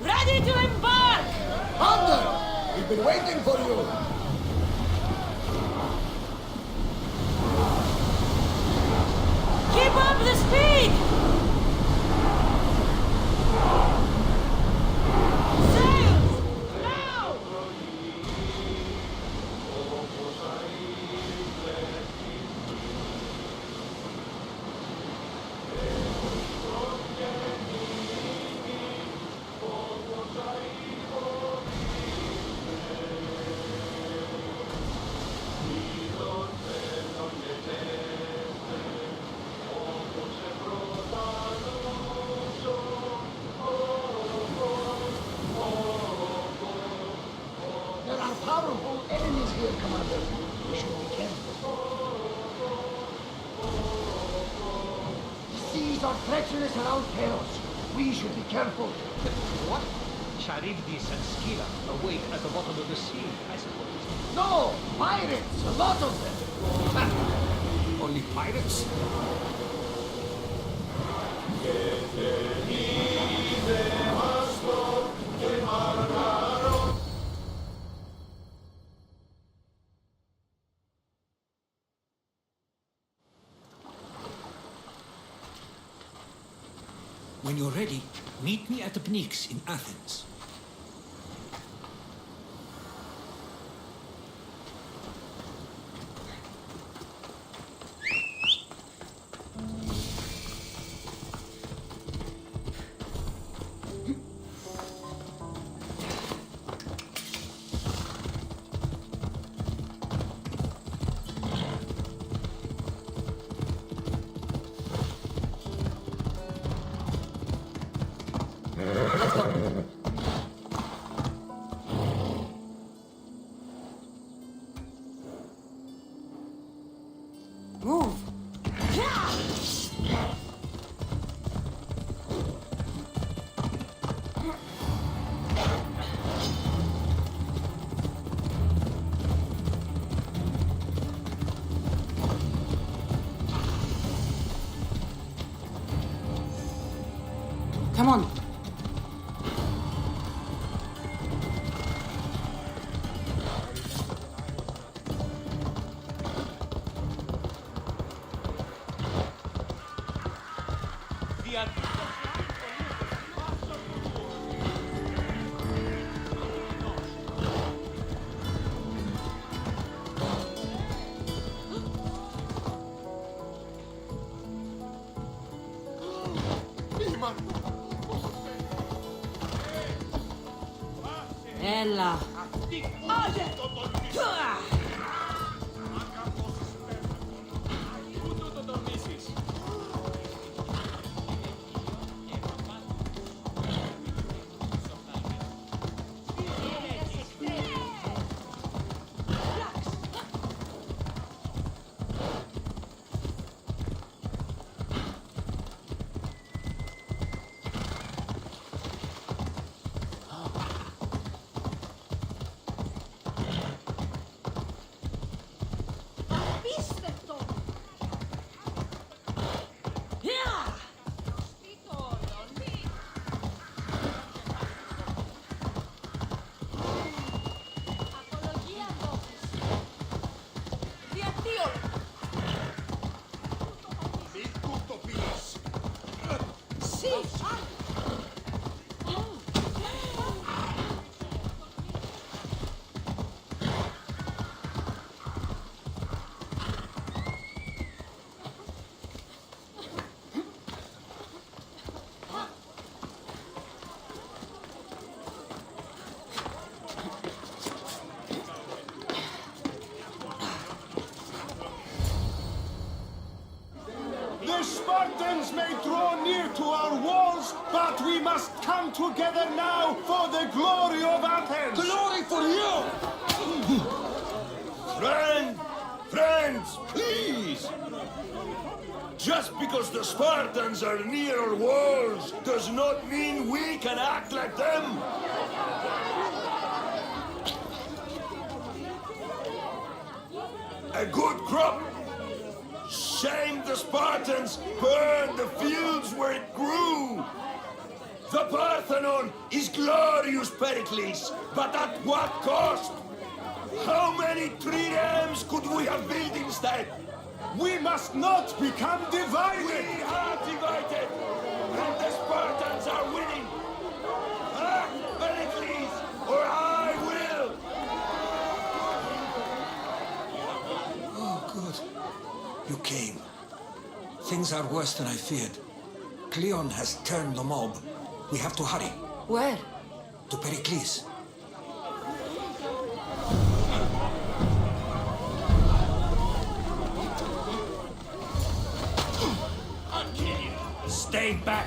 Ready to embark! Thunder! We've been waiting for you! Keep up the speed! Sails! Now! There are powerful enemies here, Commander. We should be careful. The seas are treacherous around Chaos. We should be careful. What? Charybdis and Scylla await at the bottom of the sea, I suppose. No! Pirates! A lot of them! Only pirates? When you're ready, meet me at the Pnyx in Athens. Move! Come on. Ella. The Spartans may draw near to our walls, but we must come together now for the glory of Athens! Glory for you! Friends, please! Just because the Spartans are near our walls does not mean we can act like them! A good crop! Shame the Spartans burned the fields where it grew! The Parthenon is glorious, Pericles, but at what cost? How many triremes could we have built instead? We must not become We divided! are divided, and the Spartans are winning. Act, Pericles, or I will! Oh, good. You came. Things are worse than I feared. Cleon has turned the mob. We have to hurry. Where? To Pericles. Stay back!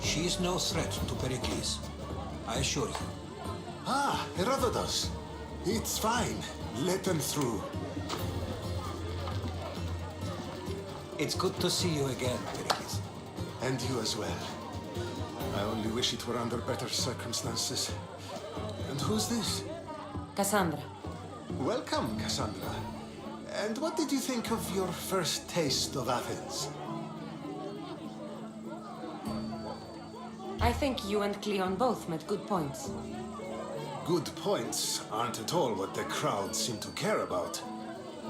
She is no threat to Pericles. I assure you. Ah, Herodotus. It's fine. Let them through. It's good to see you again, Pericles. And you as well. I only wish it were under better circumstances. And who's this? Cassandra. Welcome, Cassandra. And what did you think of your first taste of Athens? I think you and Cleon both made good points. Good points aren't at all what the crowd seem to care about.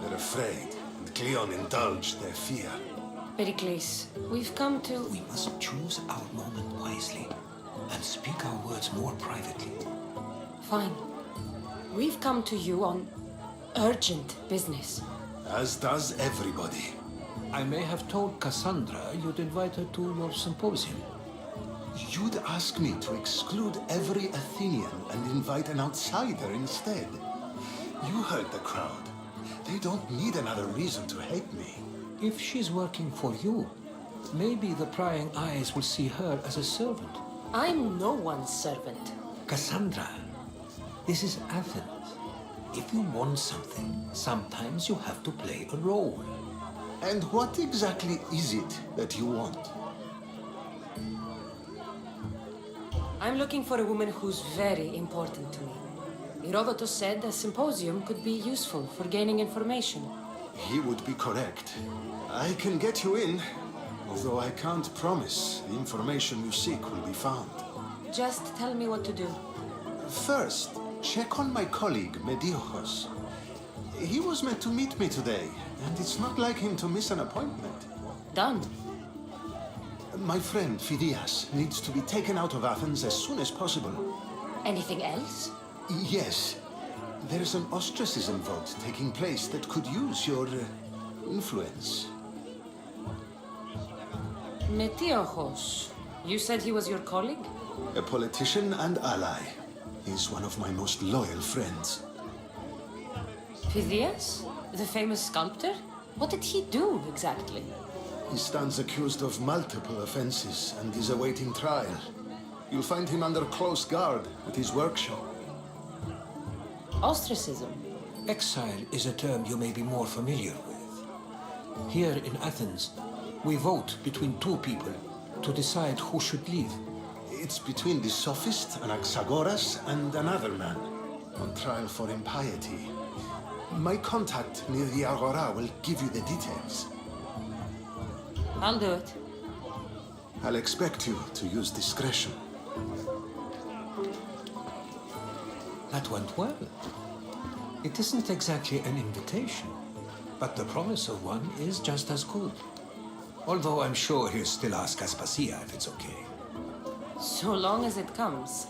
They're afraid, and Cleon indulged their fear. Pericles, we've come to... We must choose our moment wisely and speak our words more privately. Fine. We've come to you on urgent business. As does everybody. I may have told Cassandra you'd invite her to your symposium. You'd ask me to exclude every Athenian and invite an outsider instead. You heard the crowd. They don't need another reason to hate me. If she's working for you, maybe the prying eyes will see her as a servant. I'm no one's servant. Cassandra, this is Athens. If you want something, sometimes you have to play a role. And what exactly is it that you want? I'm looking for a woman who's very important to me. Herodotus said a symposium could be useful for gaining information. He would be correct. I can get you in, although I can't promise the information you seek will be found. Just tell me what to do. First, check on my colleague, Mediochos. He was meant to meet me today, and it's not like him to miss an appointment. Done. My friend, Phidias, needs to be taken out of Athens as soon as possible. Anything else? Yes. There's an ostracism vote taking place that could use your influence. Metiochos. You said he was your colleague? A politician and ally. He's one of my most loyal friends. Phidias? The famous sculptor? What did he do exactly? He stands accused of multiple offenses and is awaiting trial. You'll find him under close guard at his workshop. Ostracism. Exile is a term you may be more familiar with. Here in Athens, we vote between two people to decide who should leave. It's between the sophist Anaxagoras and another man, on trial for impiety. My contact near the Agora will give you the details. I'll do it. I'll expect you to use discretion. That went well. It isn't exactly an invitation, but the promise of one is just as good. Although I'm sure he'll still ask Aspasia if it's okay. So long as it comes.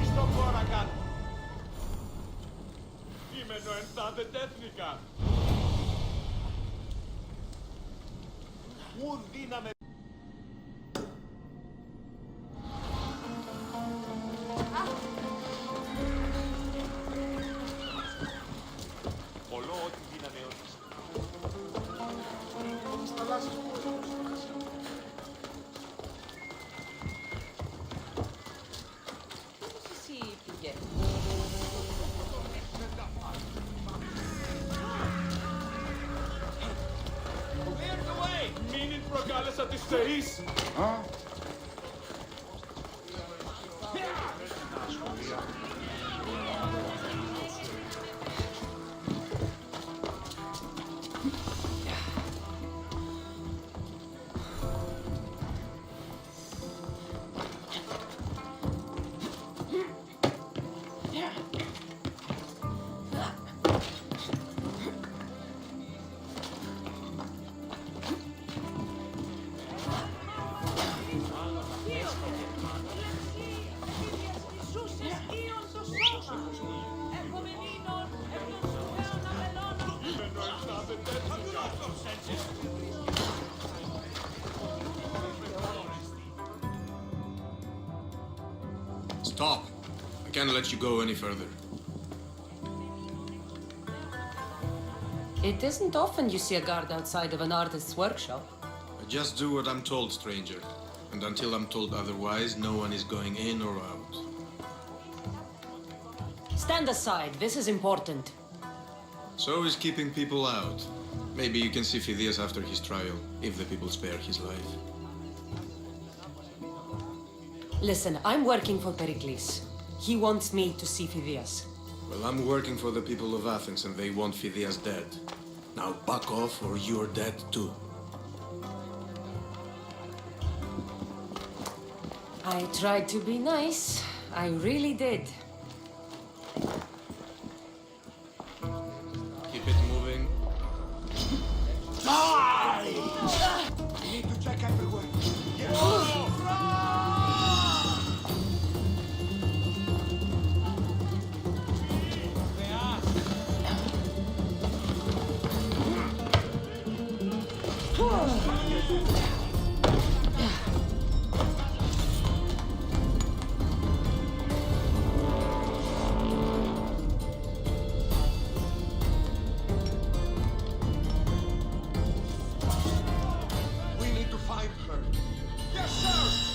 Στο χώρα κάτω. Κείμενο ενθάδε τέθνικα. Μου δύναμε. Πολλό ό,τι δύναμε όλες. Εσύ πήγε. Μην προκάλεσα τις θεείς. Stop. I can't let you go any further. It isn't often you see a guard outside of an artist's workshop. I just do what I'm told, stranger. And until I'm told otherwise, no one is going in or out. Stand aside, this is important. So is keeping people out. Maybe you can see Phidias after his trial, if the people spare his life. Listen, I'm working for Pericles. He wants me to see Phidias. Well, I'm working for the people of Athens and they want Phidias dead. Now back off or you're dead too. I tried to be nice. I really did. Keep it moving. Die! I need to check everywhere. We need to find her. Yes, sir!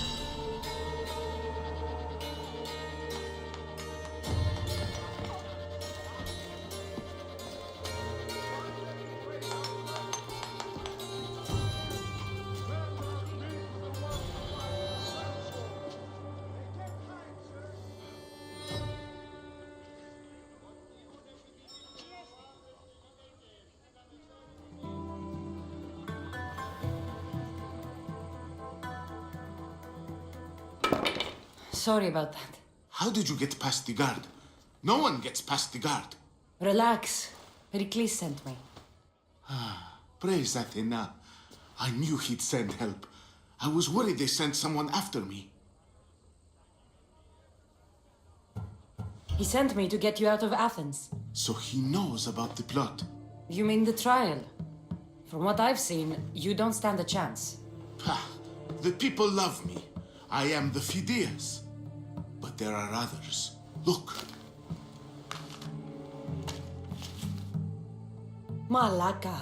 Sorry about that. How did you get past the guard? No one gets past the guard. Relax. Pericles sent me. Praise Athena. I knew he'd send help. I was worried they sent someone after me. He sent me to get you out of Athens. So he knows about the plot. You mean the trial? From what I've seen, you don't stand a chance. Pah, the people love me. I am the Phidias. But there are others. Look. Malaka.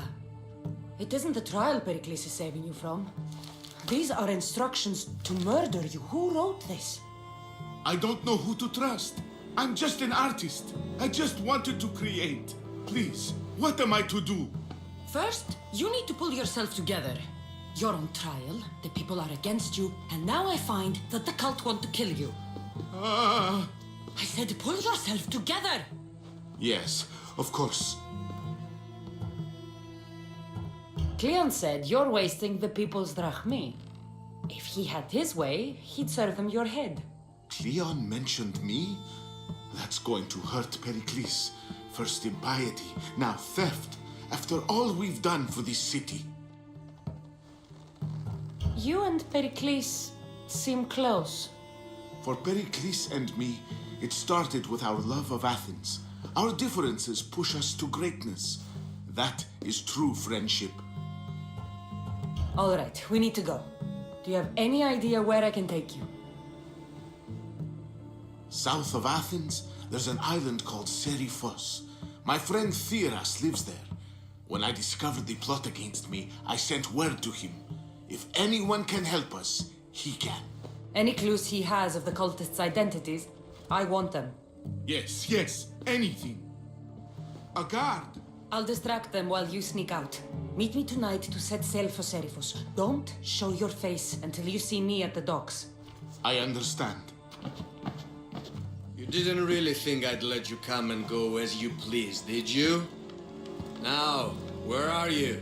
It isn't the trial Pericles is saving you from. These are instructions to murder you. Who wrote this? I don't know who to trust. I'm just an artist. I just wanted to create. Please, what am I to do? First, you need to pull yourself together. You're on trial, the people are against you, and now I find that the cult want to kill you. I said pull yourself together! Yes, of course. Cleon said you're wasting the people's drachmi. If he had his way, he'd serve them your head. Cleon mentioned me? That's going to hurt Pericles. First impiety, now theft. After all we've done for this city. You and Pericles seem close. For Pericles and me, it started with our love of Athens. Our differences push us to greatness. That is true friendship. All right, we need to go. Do you have any idea where I can take you? South of Athens, there's an island called Seriphos. My friend Theras lives there. When I discovered the plot against me, I sent word to him. If anyone can help us, he can. Any clues he has of the cultists' identities, I want them. Yes, anything. A guard. I'll distract them while you sneak out. Meet me tonight to set sail for Seriphos. Don't show your face until you see me at the docks. I understand. You didn't really think I'd let you come and go as you please, did you? Now, where are you?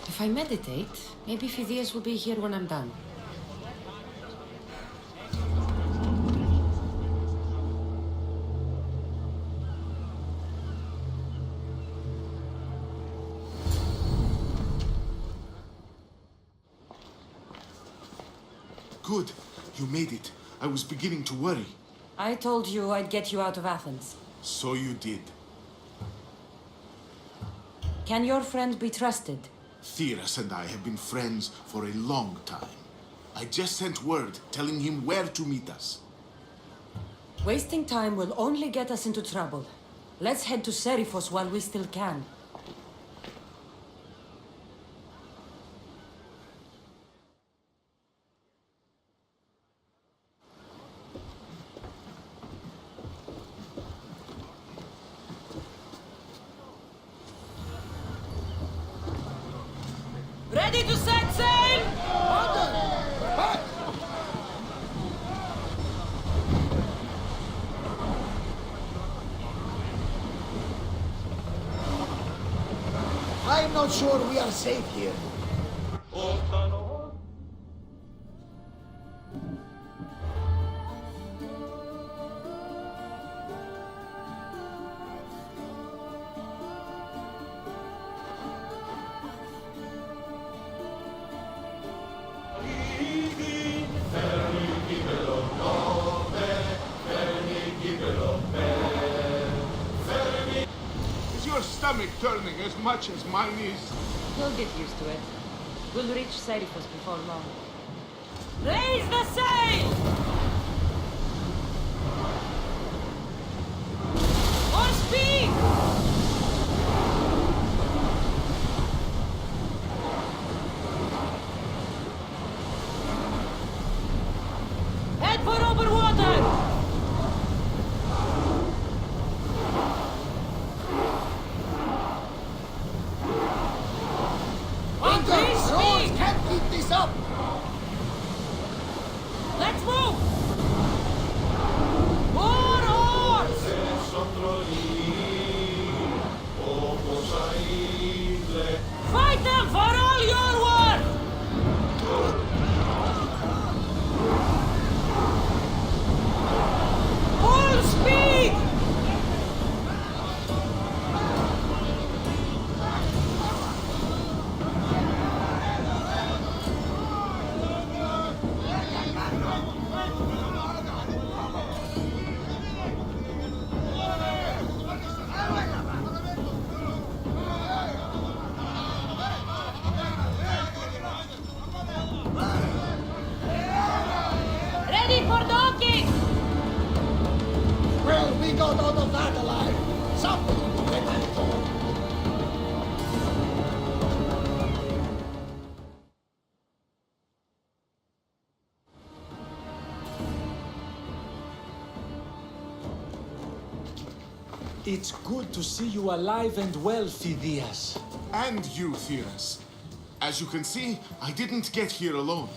If I meditate, maybe Phidias will be here when I'm done. Good. You made it. I was beginning to worry. I told you I'd get you out of Athens. So you did. Can your friend be trusted? Theras and I have been friends for a long time. I just sent word telling him where to meet us. Wasting time will only get us into trouble. Let's head to Seriphos while we still can. Ready to set sail! I'm not sure we are safe here. Is your stomach turning as much as mine is? You'll get used to it. We'll reach Seriphos before long. Raise the sail! On speed! Head for open water! Increase Rose speed! can't keep this up! Let's move! More oars! Fight them for all you're worth! Full speed! Ready for docking! Well, we got out of that alive. Somebody will get that told. It's good to see you alive and well, Phidias. And you, Theras. As you can see, I didn't get here alone.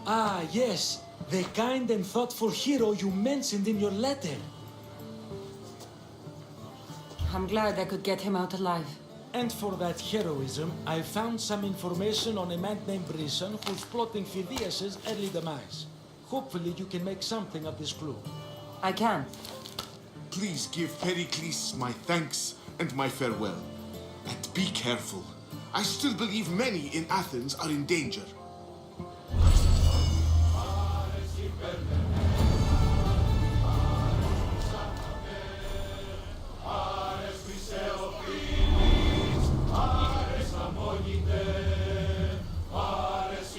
Ah, yes, the kind and thoughtful hero you mentioned in your letter. I'm glad I could get him out alive. And for that heroism, I found some information on a man named Brisson who's plotting Phidias' early demise. Hopefully you can make something of this clue. I can. Please give Pericles my thanks and my farewell. And be careful. I still believe many in Athens are in danger. Ares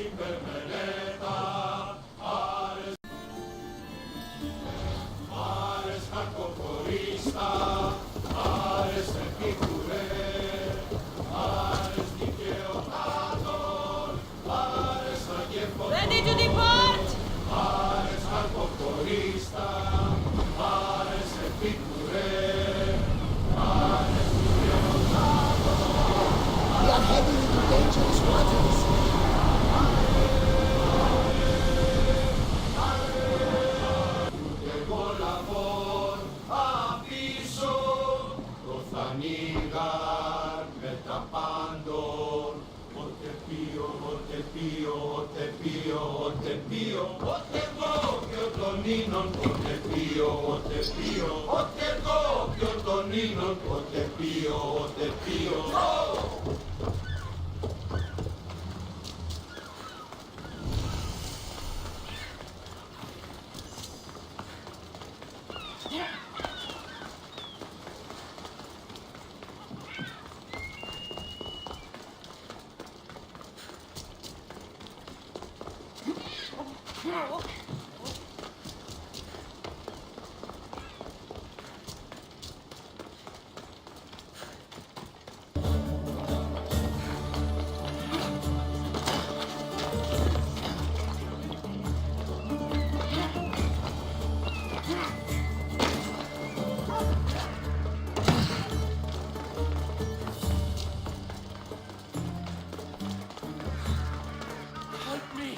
Help me!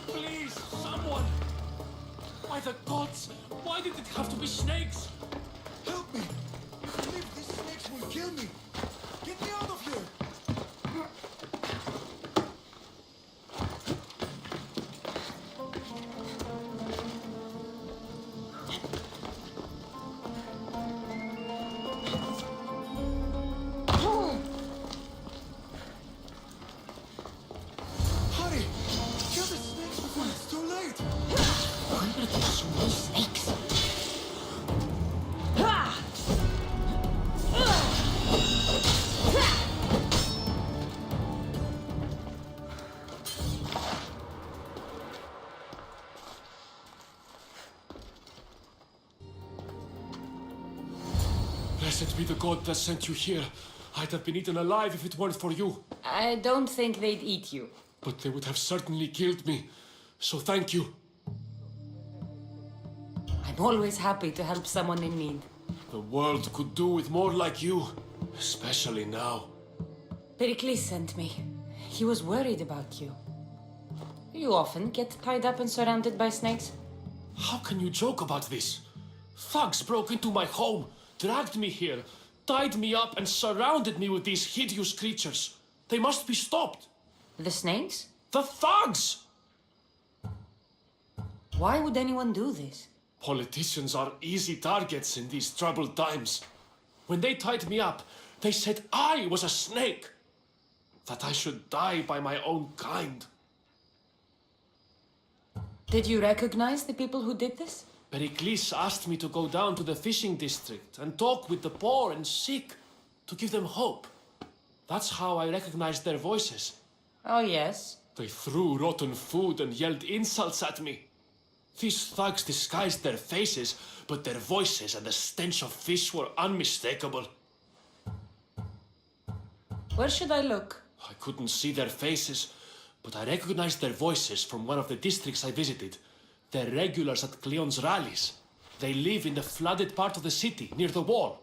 Please, someone! By the gods! Why did it have to be snakes? Help me! If I live, these snakes will kill me! Get me out of here! Hurry! Kill the snakes before it's too late! Where are these small snakes? Blessed be the god that sent you here. I'd have been eaten alive if it weren't for you. I don't think they'd eat you. But they would have certainly killed me. So thank you. I'm always happy to help someone in need. The world could do with more like you. Especially now. Pericles sent me. He was worried about you. You often get tied up and surrounded by snakes? How can you joke about this? Thugs broke into my home, dragged me here, tied me up and surrounded me with these hideous creatures. They must be stopped. The snakes? The thugs! Why would anyone do this? Politicians are easy targets in these troubled times. When they tied me up, they said I was a snake. That I should die by my own kind. Did you recognize the people who did this? Pericles asked me to go down to the fishing district and talk with the poor and sick, to give them hope. That's how I recognized their voices. Oh, yes. They threw rotten food and yelled insults at me. These thugs disguised their faces, but their voices and the stench of fish were unmistakable. Where should I look? I couldn't see their faces, but I recognized their voices from one of the districts I visited. They're regulars at Cleon's rallies. They live in the flooded part of the city, near the wall.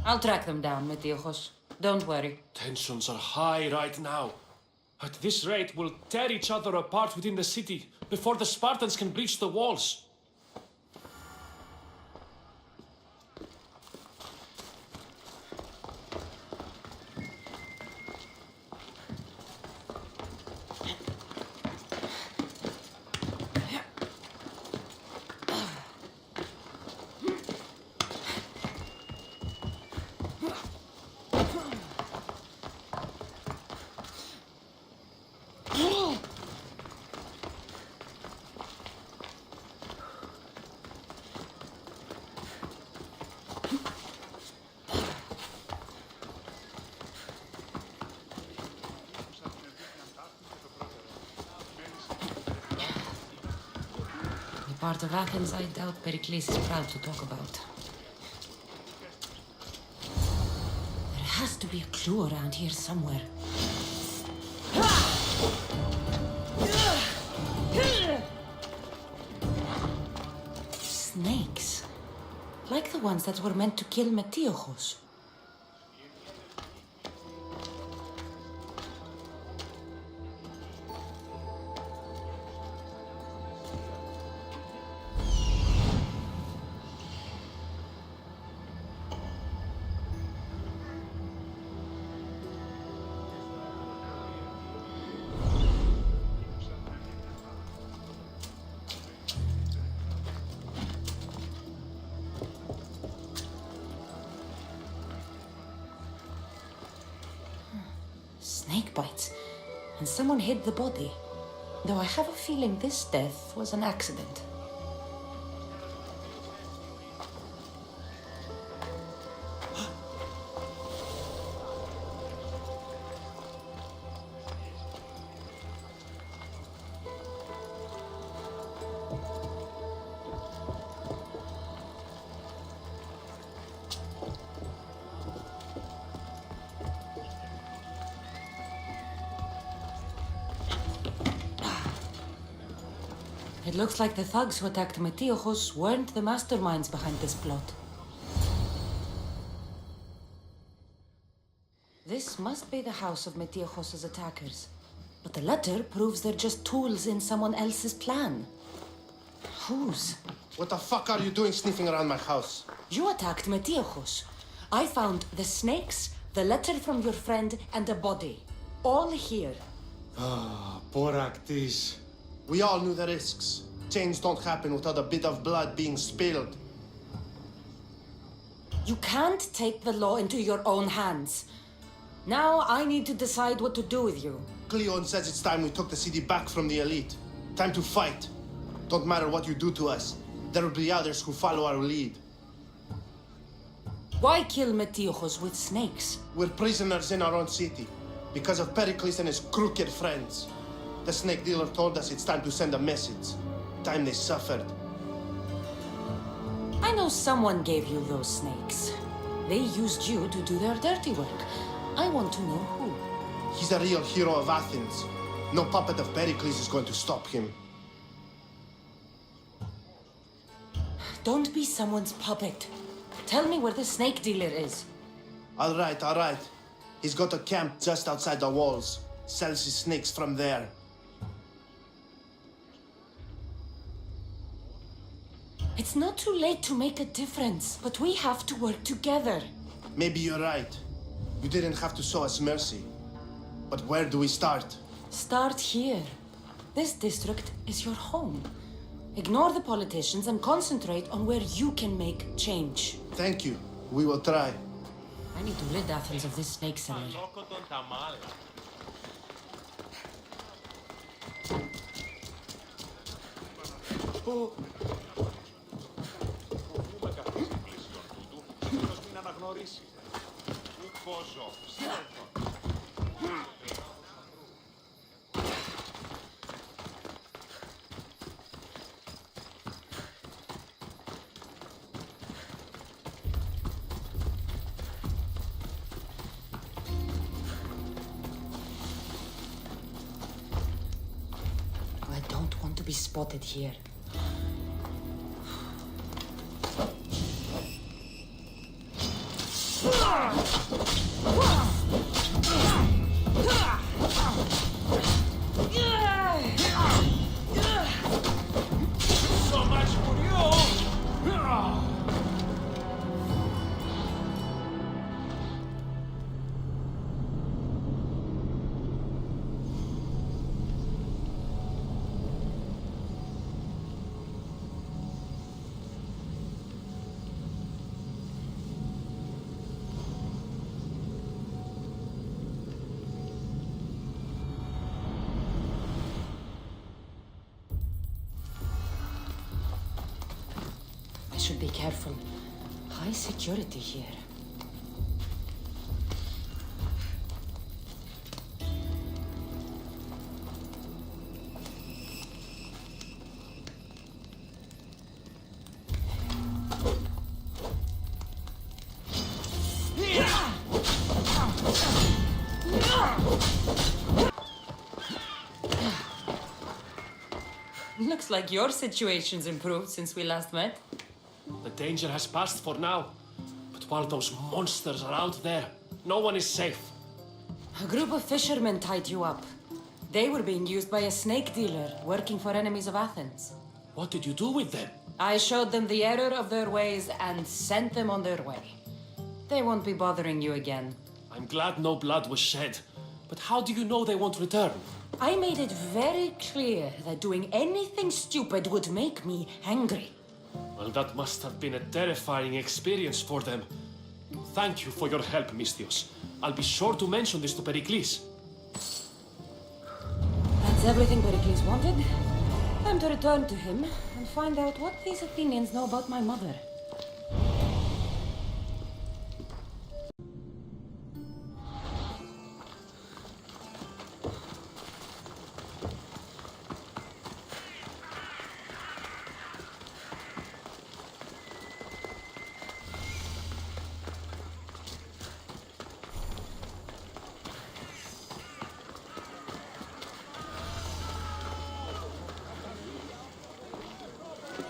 I'll track them down, Metiochos. Don't worry. Tensions are high right now. At this rate, we'll tear each other apart within the city before the Spartans can breach the walls. Part of Athens I doubt Pericles is proud to talk about. There has to be a clue around here somewhere. Snakes. Like the ones that were meant to kill Metiochos. snake bites, and someone hid the body. Though I have a feeling this death was an accident. It looks like the thugs who attacked Metiochos weren't the masterminds behind this plot. This must be the house of Metiochos' attackers. But the letter proves they're just tools in someone else's plan. Whose? What the fuck are you doing sniffing around my house? You attacked Metiochos. I found the snakes, the letter from your friend, and a body. All here. Poor Actis. We all knew the risks. Change don't happen without a bit of blood being spilled. You can't take the law into your own hands. Now I need to decide what to do with you. Cleon says it's time we took the city back from the elite. Time to fight. Don't matter what you do to us. There will be others who follow our lead. Why kill Metiochos with snakes? We're prisoners in our own city because of Pericles and his crooked friends. The snake dealer told us it's time to send a message. Time they suffered. I know someone gave you those snakes. They used you to do their dirty work. I want to know who. He's a real hero of Athens. No puppet of Pericles is going to stop him. Don't be someone's puppet. Tell me where the snake dealer is. All right. He's got a camp just outside the walls. Sells his snakes from there. It's not too late to make a difference, but we have to work together. Maybe you're right. You didn't have to show us mercy. But where do we start? Start here. This district is your home. Ignore the politicians and concentrate on where you can make change. Thank you. We will try. I need to rid Athens of this snake seller. I don't want to be spotted here. So much for you! I should be careful. High security here. Looks like your situation's improved since we last met. The danger has passed for now. But while those monsters are out there, no one is safe. A group of fishermen tied you up. They were being used by a snake dealer working for enemies of Athens. What did you do with them? I showed them the error of their ways and sent them on their way. They won't be bothering you again. I'm glad no blood was shed. But how do you know they won't return? I made it very clear that doing anything stupid would make me angry. Well, that must have been a terrifying experience for them. Thank you for your help, Misthios. I'll be sure to mention this to Pericles. That's everything Pericles wanted. Time to return to him and find out what these Athenians know about my mother.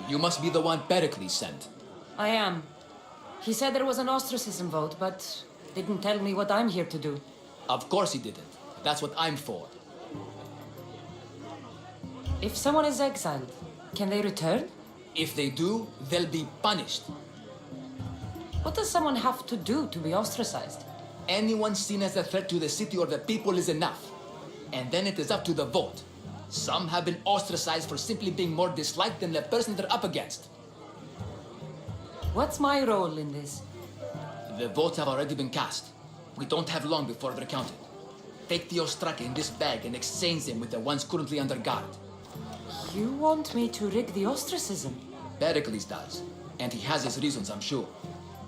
You must be the one Pericles sent. I am. He said there was an ostracism vote, but didn't tell me what I'm here to do. Of course he didn't. That's what I'm for. If someone is exiled, can they return? If they do, they'll be punished. What does someone have to do to be ostracized? Anyone seen as a threat to the city or the people is enough. And then it is up to the vote. Some have been ostracized for simply being more disliked than the person they're up against. What's my role in this? The votes have already been cast. We don't have long before they're counted. Take the ostraka in this bag and exchange them with the ones currently under guard. You want me to rig the ostracism? Pericles does. And he has his reasons, I'm sure.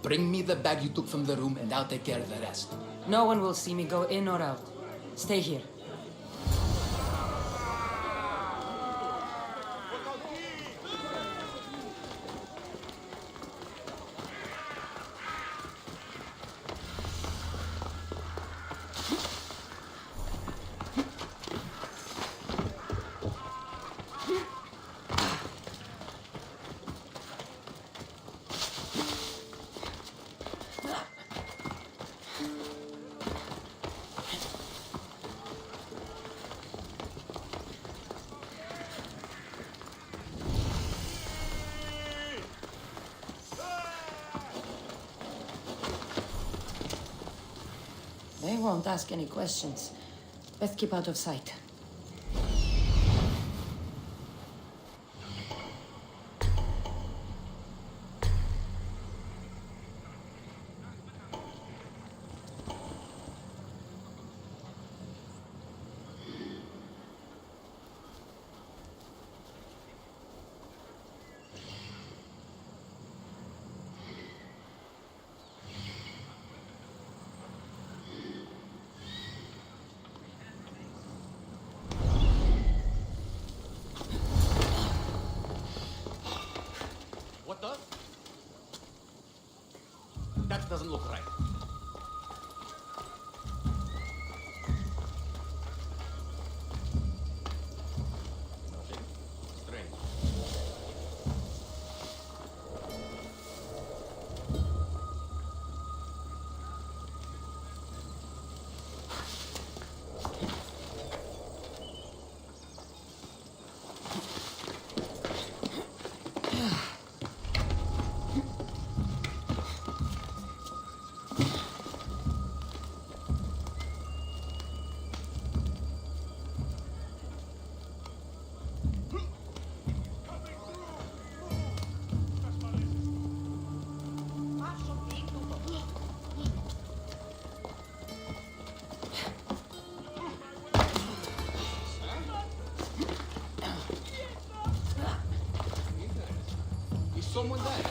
Bring me the bag you took from the room and I'll take care of the rest. No one will see me go in or out. Stay here. They won't ask any questions. Best keep out of sight. That doesn't look right. Nothing strange. Someone there.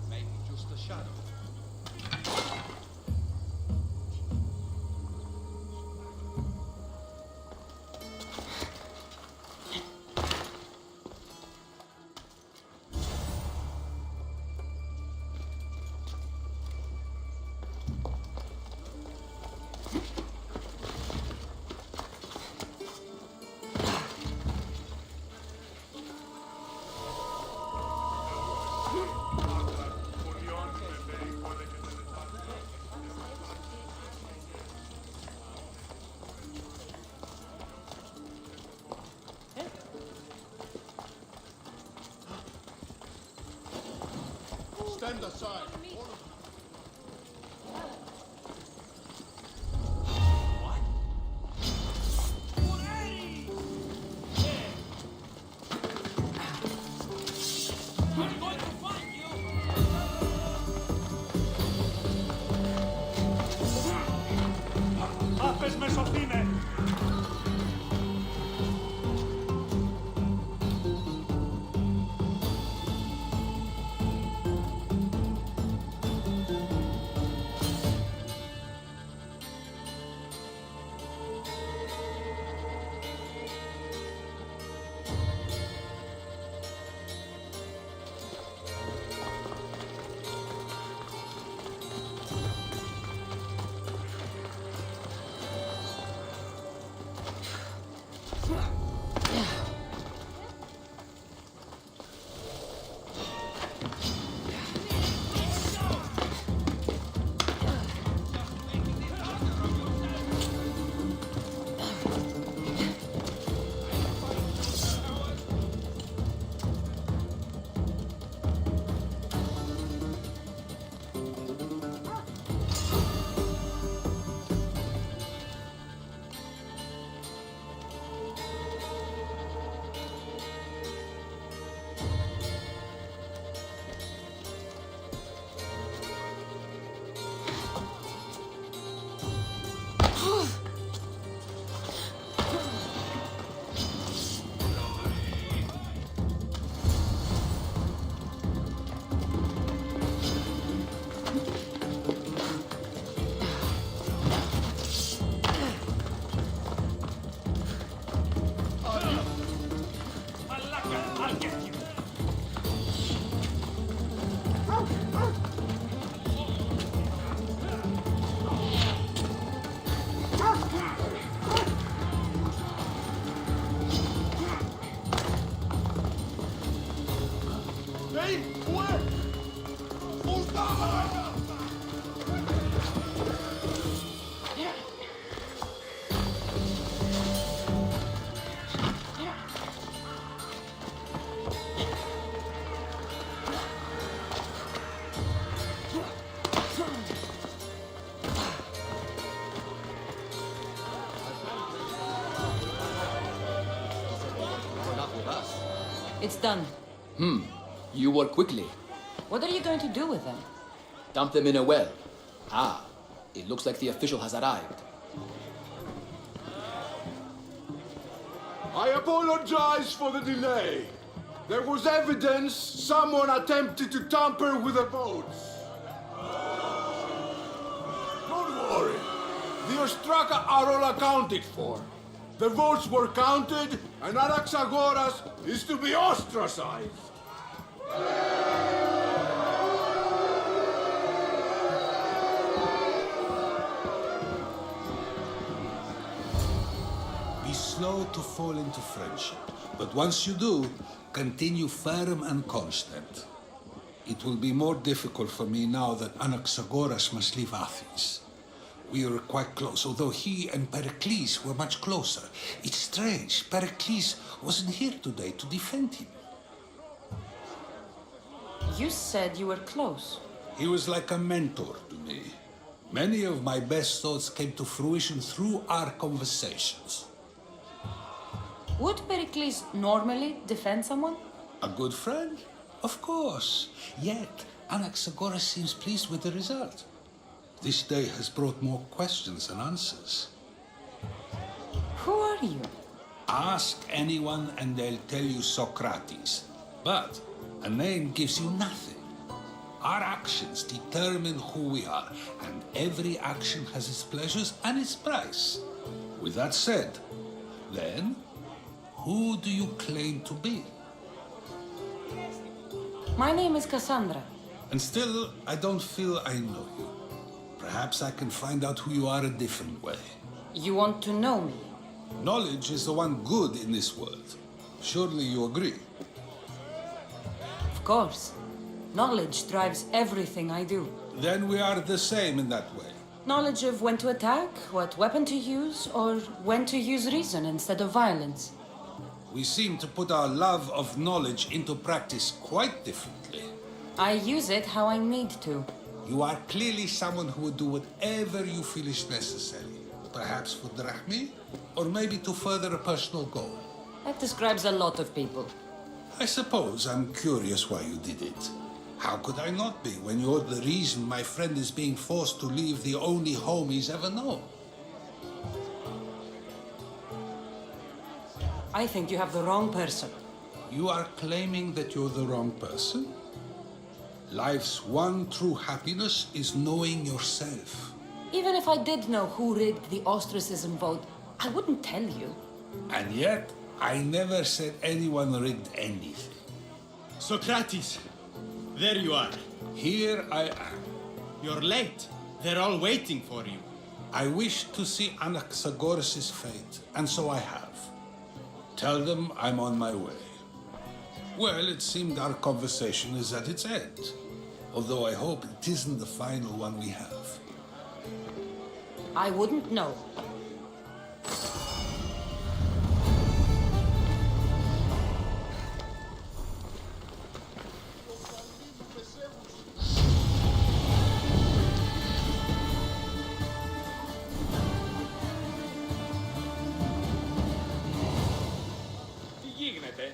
Maybe just a shadow. Stand aside. Πες με σωθήνε! It's done. You work quickly. What are you going to do with them? Dump them in a well. Ah, it looks like the official has arrived. I apologize for the delay. There was evidence someone attempted to tamper with the votes. Don't worry. The Ostraka are all accounted for. The votes were counted, and Alexios is to be ostracized. Be slow to fall into friendship, but once you do, continue firm and constant. It will be more difficult for me now that Anaxagoras must leave Athens. We were quite close, although he and Pericles were much closer. It's strange, Pericles wasn't here today to defend him. You said you were close. He was like a mentor to me. Many of my best thoughts came to fruition through our conversations. Would Pericles normally defend someone? A good friend? Of course. Yet, Anaxagoras seems pleased with the result. This day has brought more questions than answers. Who are you? Ask anyone and they'll tell you Socrates. But a name gives you nothing. Our actions determine who we are, and every action has its pleasures and its price. With that said, then, who do you claim to be? My name is Kassandra. And still, I don't feel I know you. Perhaps I can find out who you are a different way. You want to know me? Knowledge is the one good in this world. Surely you agree? Of course. Knowledge drives everything I do. Then we are the same in that way. Knowledge of when to attack, what weapon to use, or when to use reason instead of violence. We seem to put our love of knowledge into practice quite differently. I use it how I need to. You are clearly someone who would do whatever you feel is necessary. Perhaps for drachmi, or maybe to further a personal goal. That describes a lot of people. I suppose I'm curious why you did it. How could I not be when you're the reason my friend is being forced to leave the only home he's ever known? I think you have the wrong person. You are claiming that you're the wrong person? Life's one true happiness is knowing yourself. Even if I did know who rigged the ostracism vote, I wouldn't tell you. And yet, I never said anyone rigged anything. Socrates, there you are. Here I am. You're late. They're all waiting for you. I wish to see Anaxagoras' fate, and so I have. Tell them I'm on my way. Well, it seemed our conversation is at its end. Although I hope it isn't the final one we have. I wouldn't know. Τι γίνεται?